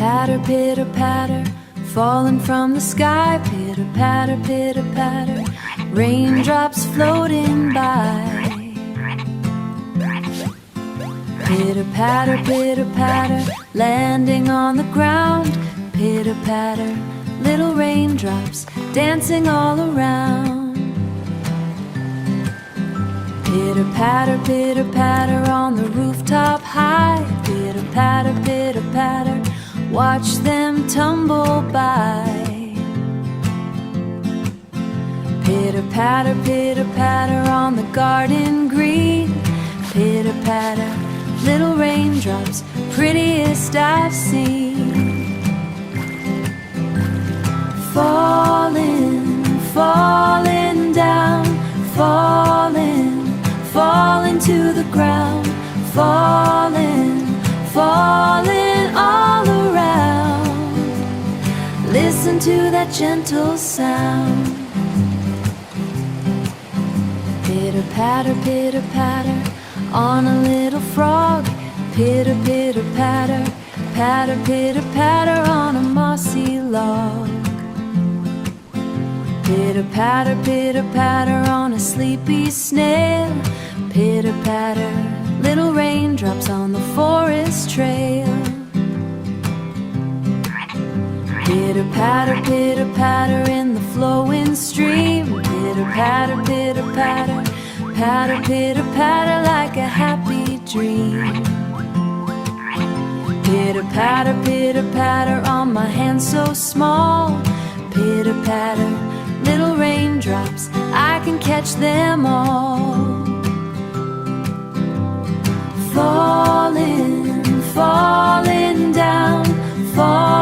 pitter patter, falling from the sky. Pitter patter, raindrops floating by. Pitter patter, landing on the ground. Pitter patter, little raindrops dancing all around. Pitter patter on the rooftop high. Pitter patter, watch them tumble by. Pitter patter on the garden green. Pitter patter, little raindrops, prettiest I've seen. Falling, falling down, falling, falling to the ground. Falling, falling all around. Listen to that gentle sound. Pitter patter on a little frog. Pitter patter, pitter patter on a mossy log. Pitter patter on a sleepy snail. Pitter patter, little raindrops on the forest trail. Pitter patter in the flowing stream. Pitter patter, pitter patter like a happy dream. Pitter patter on my hand so small. Pitter patter, little raindrops, I can catch them all. Falling, falling down, falling.